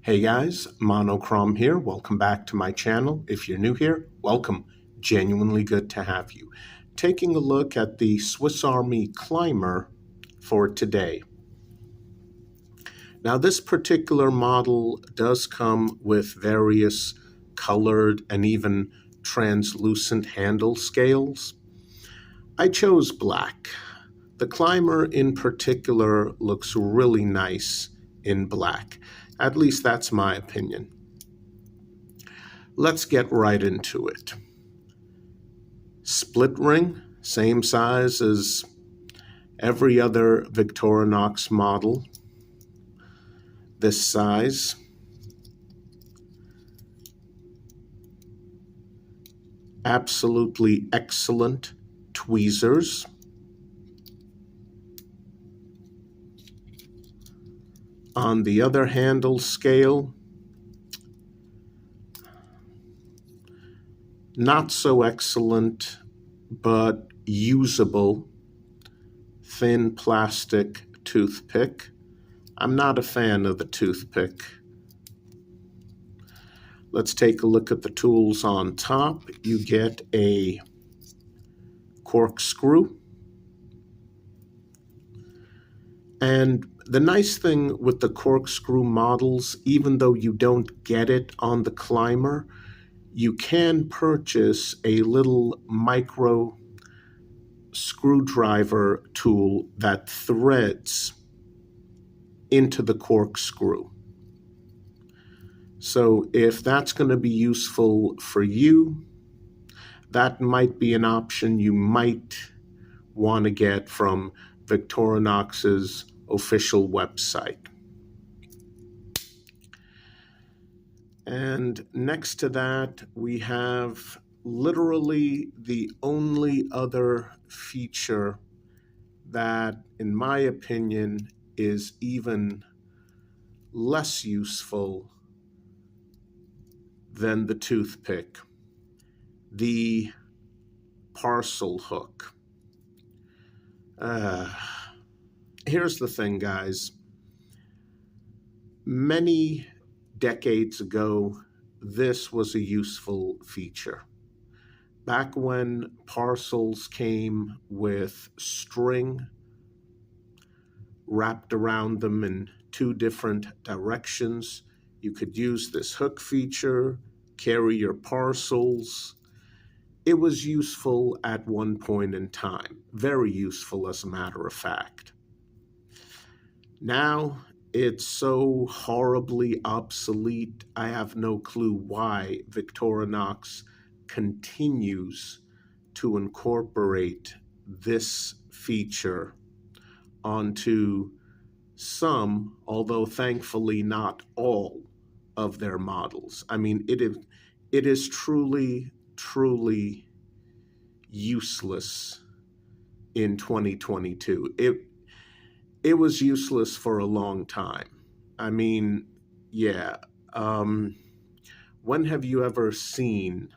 Hey guys, Monochrome here. Welcome back to my channel. If you're new here, welcome. Genuinely good to have you. Taking a look at the Swiss Army Climber for today. Now this particular model does come with various colored and even translucent handle scales. I chose black. The Climber in particular looks really nice in black. At least that's my opinion. Let's get right into it. Split ring, same size as every other Victorinox model. This size. Absolutely excellent tweezers. On the other handle scale, not so excellent, but usable, thin plastic toothpick. I'm not a fan of the toothpick. Let's take a look at the tools on top. You get a corkscrew. And the nice thing with the corkscrew models, even though you don't get it on the Climber, you can purchase a little micro screwdriver tool that threads into the corkscrew. So if that's going to be useful for you, that might be an option you might want to get from Victorinox's official website. And next to that, we have literally the only other feature that, in my opinion, is even less useful than the toothpick, the parcel hook. Here's the thing, guys. Many decades ago, this was a useful feature. Back when parcels came with string wrapped around them in two different directions, you could use this hook feature, carry your parcels. It was useful at one point in time, very useful as a matter of fact. Now it's so horribly obsolete, I have no clue why Victorinox continues to incorporate this feature onto some, although thankfully not all, of their models. I mean, it is truly, truly useless in 2022. It was useless for a long time. I mean, yeah. When have you ever seen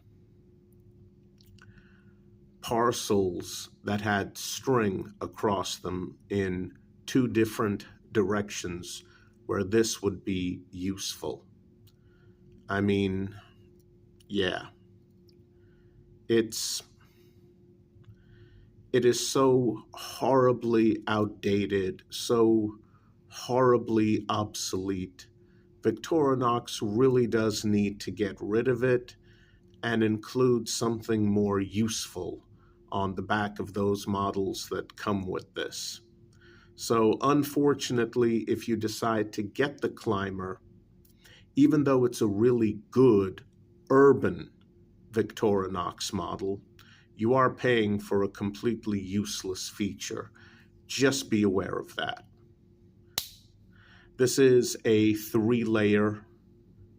parcels that had string across them in two different directions where this would be useful? I mean, yeah. It is so horribly outdated, so horribly obsolete. Victorinox really does need to get rid of it and include something more useful on the back of those models that come with this. So unfortunately, if you decide to get the Climber, even though it's a really good urban Victorinox model, you are paying for a completely useless feature. Just be aware of that. This is a 3-layer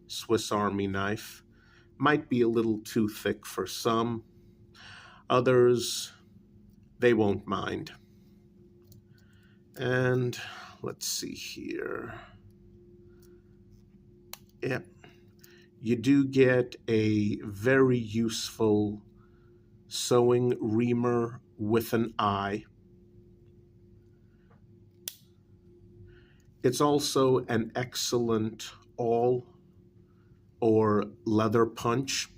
Swiss Army knife. Might be a little too thick for some. Others, they won't mind. And let's see here. Yep. You do get a very useful sewing reamer with an eye. It's also an excellent awl or leather punch.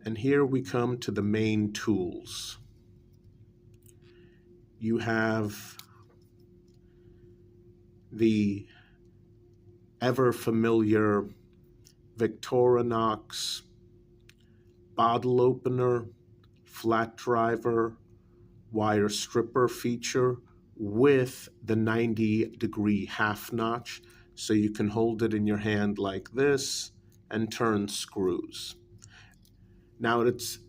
And here we come to the main tools. You have the ever familiar Victorinox bottle opener, flat driver, wire stripper feature with the 90-degree half notch, so you can hold it in your hand like this and turn screws. Now it's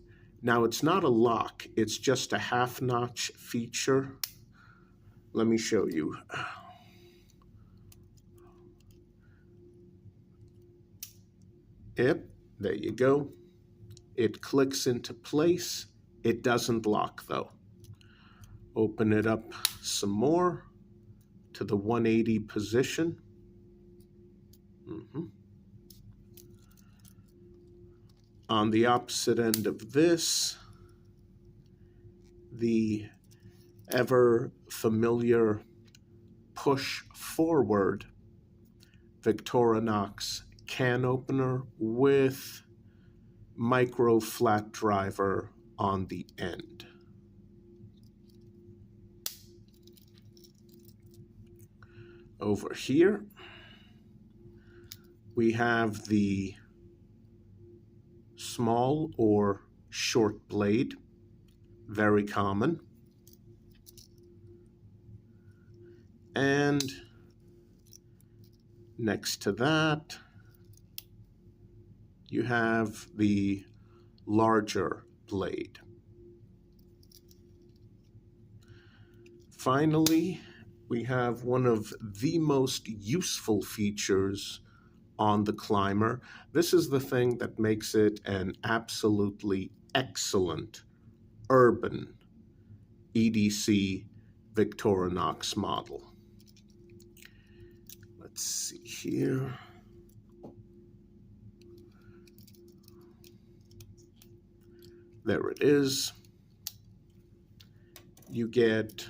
not a lock, it's just a half notch feature. Let me show you. Yep, there you go. It clicks into place. It doesn't lock though. Open it up some more to the 180 position. On the opposite end of this, the ever familiar push forward Victorinox can opener with micro flat driver on the end. Over here, we have the small or short blade, very common. And next to that, you have the larger blade. Finally, we have one of the most useful features on the Climber. This is the thing that makes it an absolutely excellent urban EDC Victorinox model. Let's see here. There it is. You get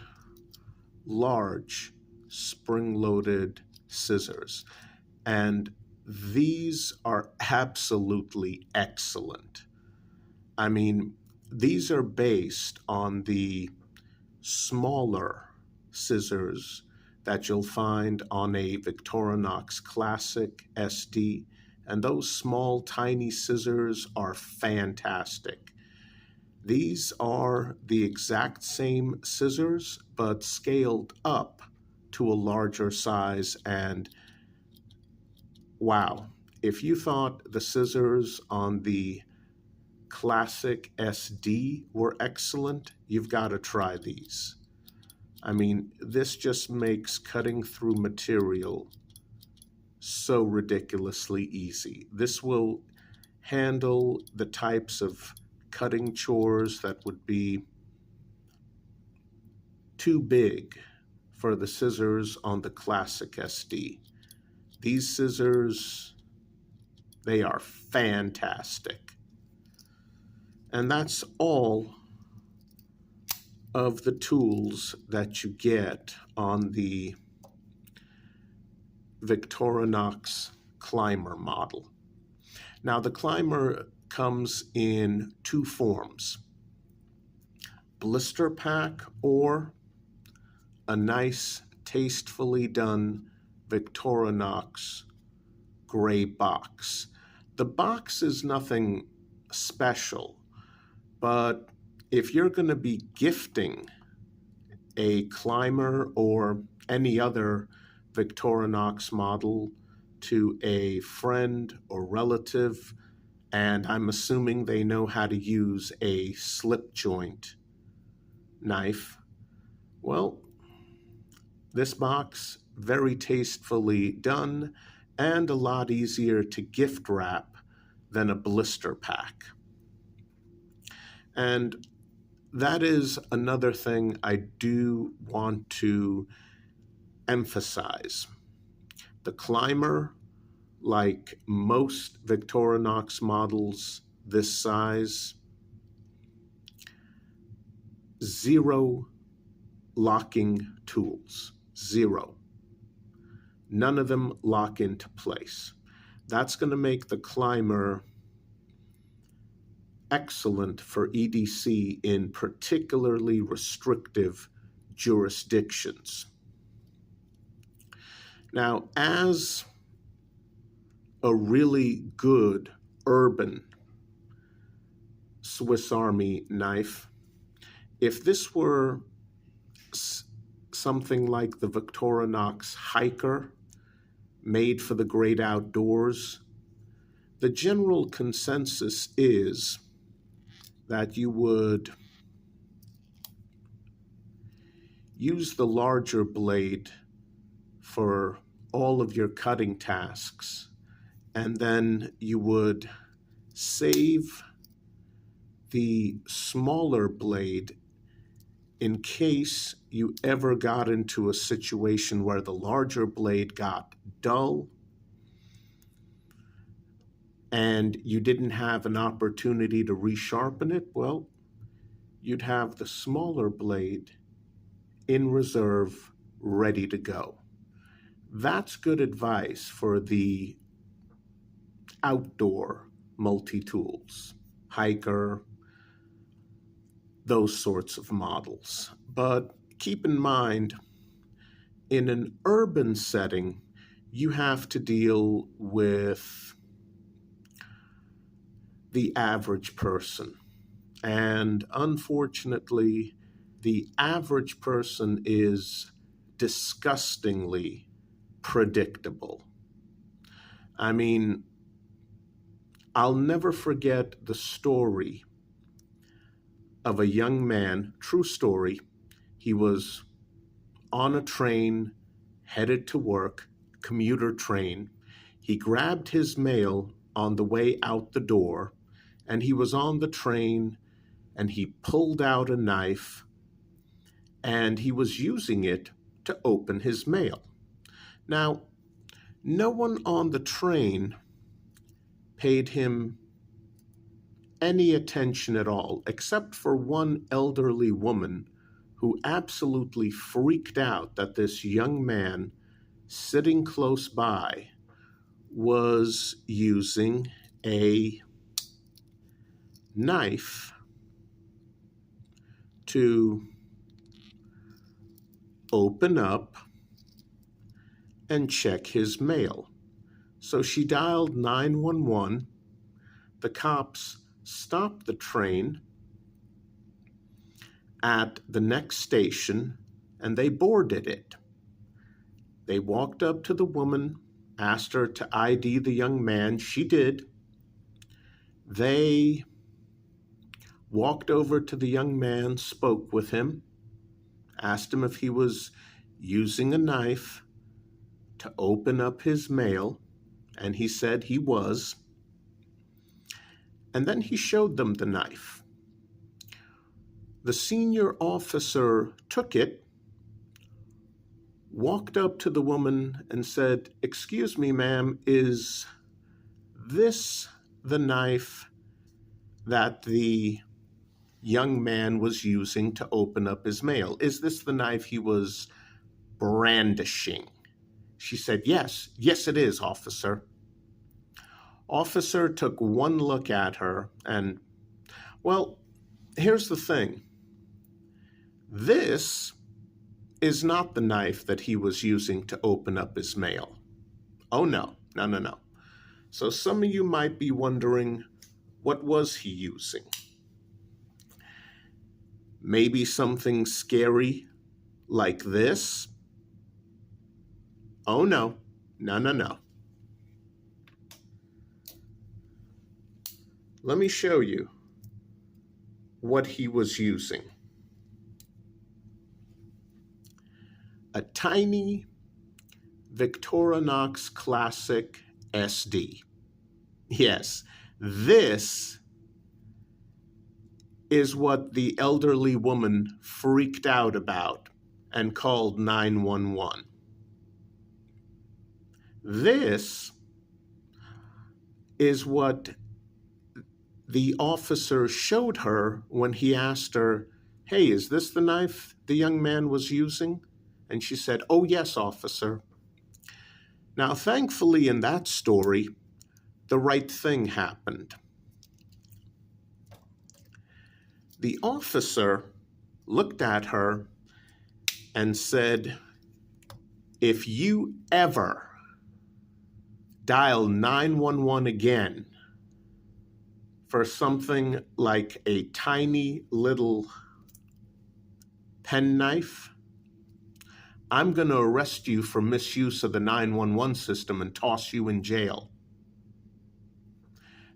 large spring-loaded scissors, and these are absolutely excellent. I mean, these are based on the smaller scissors that you'll find on a Victorinox Classic SD, and those small, tiny scissors are fantastic. These are the exact same scissors, but scaled up to a larger size, and wow, if you thought the scissors on the Classic SD were excellent, you've got to try these. I mean, this just makes cutting through material so ridiculously easy. This will handle the types of cutting chores that would be too big for the scissors on the Classic SD. These scissors, they are fantastic. And that's all of the tools that you get on the Victorinox Climber model. Now, the Climber comes in two forms: blister pack or a nice, tastefully done Victorinox gray box. The box is nothing special, but if you're going to be gifting a Climber or any other Victorinox model to a friend or relative, and I'm assuming they know how to use a slip joint knife, well, this box, very tastefully done and a lot easier to gift wrap than a blister pack. And that is another thing I do want to emphasize. The Climber, like most Victorinox models this size, zero locking tools, zero. none of them lock into place. That's going to make the climber excellent for EDC in particularly restrictive jurisdictions. Now, as a really good urban Swiss Army knife, if this were something like the Victorinox Hiker, made for the great outdoors, the general consensus is that you would use the larger blade for all of your cutting tasks, and then you would save the smaller blade in case you ever got into a situation where the larger blade got dull and you didn't have an opportunity to resharpen it. Well, you'd have the smaller blade in reserve, ready to go. That's good advice for the outdoor multi-tools, hiker, those sorts of models. But keep in mind, in an urban setting, you have to deal with the average person. And unfortunately, the average person is disgustingly predictable. I mean, I'll never forget the story of a young man, true story. He was on a train headed to work, commuter train. He grabbed his mail on the way out the door, and he was on the train, and he pulled out a knife, and he was using it to open his mail. Now, no one on the train paid him any attention at all, except for one elderly woman who absolutely freaked out that this young man sitting close by was using a knife to open up and check his mail. So she dialed 911. The cops stopped the train at the next station, and they boarded it. They walked up to the woman, asked her to ID the young man. She did. They walked over to the young man, spoke with him, asked him if he was using a knife to open up his mail, and he said he was. And then he showed them the knife. The senior officer took it, walked up to the woman and said, "Excuse me, ma'am, is this the knife that the young man was using to open up his mail? Is this the knife he was brandishing?" She said, "Yes, it is, officer." Officer took one look at her and, well, here's the thing. This is not the knife that he was using to open up his mail. Oh, no. So some of you might be wondering, what was he using? Maybe something scary like this? Oh, no. Let me show you what he was using. A tiny Victorinox Classic SD. Yes, this is what the elderly woman freaked out about and called 911. This is what the officer showed her when he asked her, "Hey, is this the knife the young man was using?" And she said, "Oh, yes, officer." Now, thankfully, in that story, the right thing happened. The officer looked at her and said, "If you ever dial 911 again for something like a tiny little penknife, I'm going to arrest you for misuse of the 911 system and toss you in jail."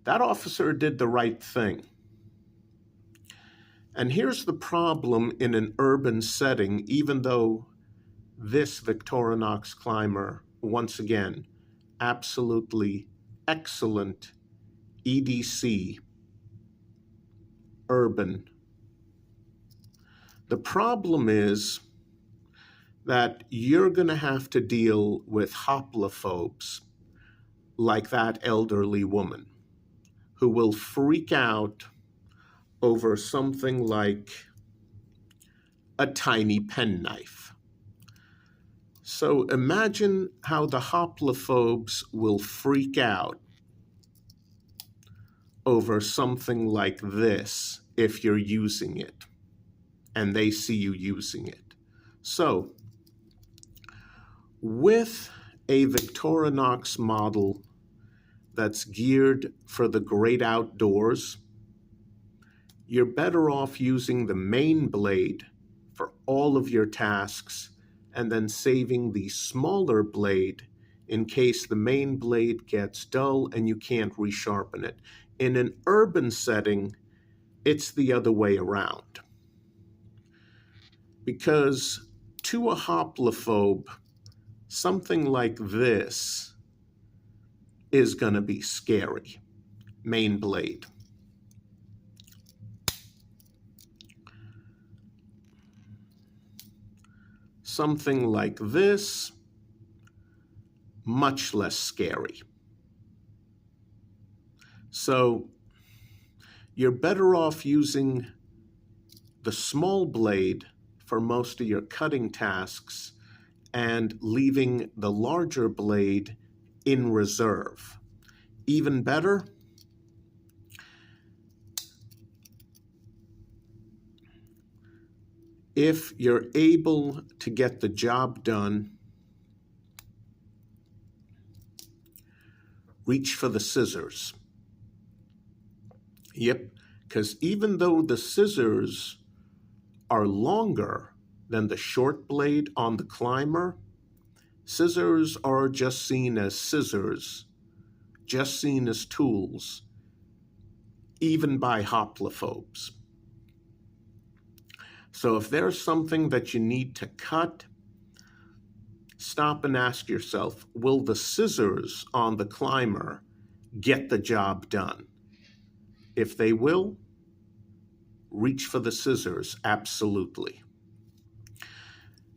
That officer did the right thing. And here's the problem in an urban setting, even though this Victorinox Climber, once again, absolutely excellent EDC, urban. The problem is that you're going to have to deal with hoplophobes like that elderly woman who will freak out over something like a tiny penknife. So imagine how the hoplophobes will freak out over something like this if you're using it and they see you using it. So with a Victorinox model that's geared for the great outdoors, you're better off using the main blade for all of your tasks and then saving the smaller blade in case the main blade gets dull and you can't resharpen it. In an urban setting, it's the other way around. Because to a hoplophobe, something like this is going to be scary. Main blade. Something like this, much less scary. So you're better off using the small blade for most of your cutting tasks and leaving the larger blade in reserve. Even better, if you're able to get the job done, reach for the scissors. Yep, because even though the scissors are longer than the short blade on the climber, scissors are just seen as scissors, just seen as tools, even by hoplophobes. So if there's something that you need to cut, stop and ask yourself, will the scissors on the climber get the job done? If they will, reach for the scissors, absolutely.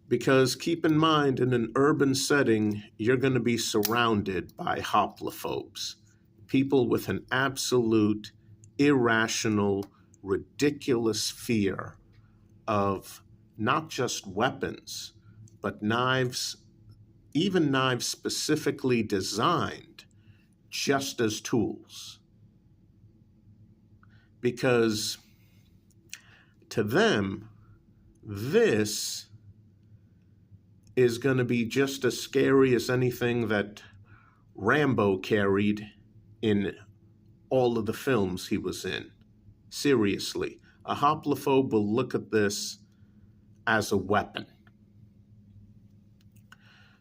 Because keep in mind, in an urban setting, you're going to be surrounded by hoplophobes, people with an absolute, irrational, ridiculous fear of not just weapons, but knives, even knives specifically designed just as tools. Because to them, this is going to be just as scary as anything that Rambo carried in all of the films he was in. Seriously, a hoplophobe will look at this as a weapon.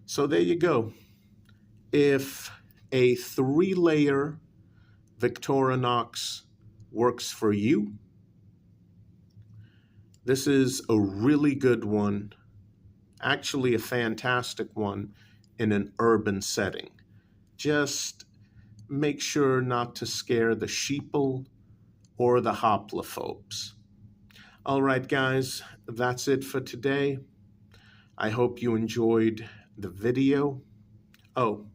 So there you go. If a 3-layer Victorinox works for you, this is a really good one, actually a fantastic one in an urban setting. Just make sure not to scare the sheeple or the hoplophobes. All right, guys, that's it for today. I hope you enjoyed the video. Oh,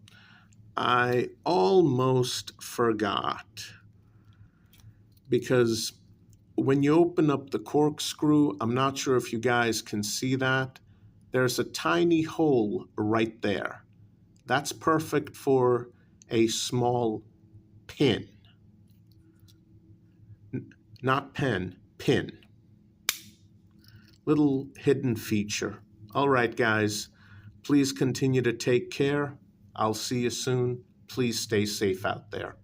I almost forgot, because when you open up the corkscrew, I'm not sure if you guys can see that, there's a tiny hole right there. That's perfect for a small pin. Not pen, pin. Little hidden feature. All right, guys, please continue to take care. I'll see you soon. Please stay safe out there.